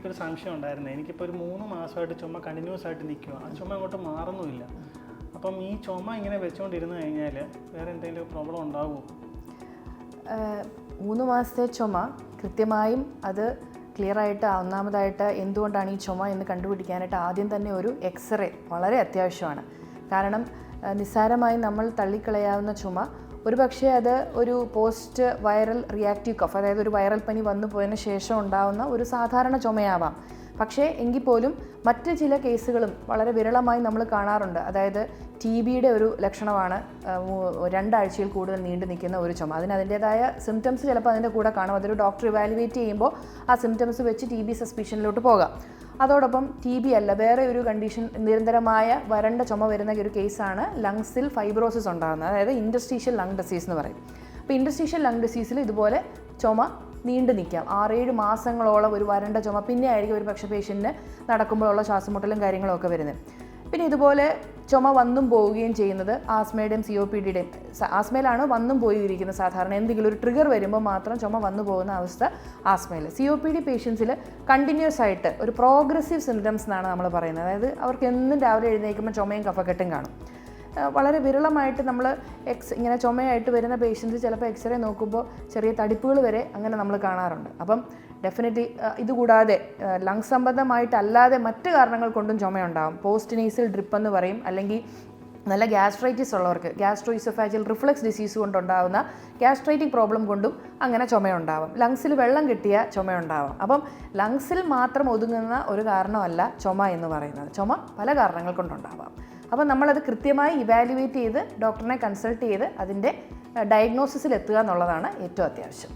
എനിക്കൊരു സംശയം ഉണ്ടായിരുന്നു. എനിക്കിപ്പോൾ ഒരു 3 മാസമായിട്ട് ചുമ കണ്ടിന്യൂസ് ആയിട്ട് നിൽക്കുക. ആ ചുമ അങ്ങോട്ട് മാറുന്നുമില്ല. അപ്പം ഈ ചുമ ഇങ്ങനെ വെച്ചുകൊണ്ടിരുന്നു കഴിഞ്ഞാൽ വേറെ എന്തെങ്കിലും പ്രോബ്ലം ഉണ്ടാവുമോ? 3 മാസത്തെ ചുമ കൃത്യമായും അത് ക്ലിയറായിട്ട് ഒന്നാമതായിട്ട് എന്തുകൊണ്ടാണ് ഈ ചുമ എന്ന് കണ്ടുപിടിക്കാനായിട്ട് ആദ്യം തന്നെ ഒരു എക്സ്റേ വളരെ അത്യാവശ്യമാണ്. കാരണം നിസ്സാരമായി നമ്മൾ തള്ളിക്കളയാവുന്ന ചുമ ഒരുപക്ഷെ അത് ഒരു പോസ്റ്റ് വൈറൽ റിയാക്റ്റീവ് കഫ്, അതായത് ഒരു വൈറൽ പനി വന്നു പോയതിന് ശേഷം ഉണ്ടാകുന്ന ഒരു സാധാരണ ചുമയാവാം. പക്ഷേ എങ്കിൽ പോലും മറ്റ് ചില കേസുകളും വളരെ വിരളമായി നമ്മൾ കാണാറുണ്ട്. അതായത് TBയുടെ ഒരു ലക്ഷണമാണ് 2 ആഴ്ചയിൽ കൂടുതൽ നീണ്ടു നിൽക്കുന്ന ഒരു ചുമ. അതിൻ്റേതായ സിംറ്റംസ് ചിലപ്പോൾ അതിൻ്റെ കൂടെ കാണും. അതൊരു ഡോക്ടർ ഇവാലുവേറ്റ് ചെയ്യുമ്പോൾ ആ സിംറ്റംസ് വെച്ച് TB സസ്പീഷനിലോട്ട് പോകാം. അതോടൊപ്പം TB അല്ല, വേറെ ഒരു കണ്ടീഷൻ, നിരന്തരമായ വരണ്ട ചുമ വരുന്ന ഒരു കേസാണ് ലങ്സിൽ ഫൈബ്രോസിസ് ഉണ്ടാകുന്നത്, അതായത് ഇൻറ്റർസ്റ്റീഷ്യൽ ലങ് ഡിസീസ് എന്ന് പറയും. അപ്പോൾ ഇൻറ്റർസ്റ്റീഷ്യൽ ലങ് ഡിസീസിൽ ഇതുപോലെ ചുമ നീണ്ടു നിൽക്കാം. 6-7 മാസങ്ങളോളം ഒരു വരണ്ട ചുമ. പിന്നെ ആയിരിക്കും ഒരു പക്ഷേ പേഷ്യൻറ്റിന് നടക്കുമ്പോഴുള്ള ശ്വാസമുട്ടലും കാര്യങ്ങളൊക്കെ വരുന്നത്. പിന്നെ ഇതുപോലെ ചുമ വന്നും പോവുകയും ചെയ്യുന്നത് ആസ്മയുടെയും COPDയുടെയും. ആസ്മയിലാണ് വന്നും പോയിരിക്കുന്നത് സാധാരണ. എന്തെങ്കിലും ഒരു ട്രിഗർ വരുമ്പോൾ മാത്രം ചുമ വന്നു പോകുന്ന അവസ്ഥ ആസ്മയിൽ. COPD പേഷ്യൻസിൽ കണ്ടിന്യൂസ് ആയിട്ട് ഒരു പ്രോഗ്രസീവ് സിംറ്റംസ് എന്നാണ് നമ്മൾ പറയുന്നത്. അതായത് അവർക്ക് എന്നും രാവിലെ എഴുന്നേൽക്കുമ്പോൾ ചുമയും കഫക്കെട്ടും കാണും. വളരെ വിരളമായിട്ട് നമ്മൾ ഇങ്ങനെ ചുമയായിട്ട് വരുന്ന പേഷ്യൻസ് ചിലപ്പോൾ എക്സ്റേ നോക്കുമ്പോൾ ചെറിയ തടിപ്പുകൾ വരെ അങ്ങനെ നമ്മൾ കാണാറുണ്ട്. അപ്പം ഡെഫിനറ്റ്ലി ഇതുകൂടാതെ ലങ് സംബന്ധമായിട്ടല്ലാതെ മറ്റ് കാരണങ്ങൾ കൊണ്ടും ചുമയുണ്ടാകും. പോസ്റ്റ് നേസൽ ഡ്രിപ്പ് എന്ന് പറയും, അല്ലെങ്കിൽ നല്ല ഗ്യാസ്ട്രൈറ്റിസ് ഉള്ളവർക്ക് ഗ്യാസ്ട്രോഇസോഫാജിയൽ റിഫ്ലക്സ് ഡിസീസ് കൊണ്ടുണ്ടാകുന്ന ഗ്യാസ്ട്രൈറ്റിക് പ്രോബ്ലം കൊണ്ടും അങ്ങനെ ചുമയുണ്ടാവും. ലങ്സിൽ വെള്ളം കിട്ടിയ ചുമയുണ്ടാവാം. അപ്പം ലങ്സിൽ മാത്രം ഒതുങ്ങുന്ന ഒരു കാരണമല്ല ചുമ എന്ന് പറയുന്നത്. ചുമ പല കാരണങ്ങൾ കൊണ്ടുണ്ടാവാം. അപ്പം നമ്മളത് കൃത്യമായി ഇവാലുവേറ്റ് ചെയ്ത് ഡോക്ടറിനെ കൺസൾട്ട് ചെയ്ത് അതിൻ്റെ ഡയഗ്നോസിസിൽ എത്തുക എന്നുള്ളതാണ് ഏറ്റവും അത്യാവശ്യം.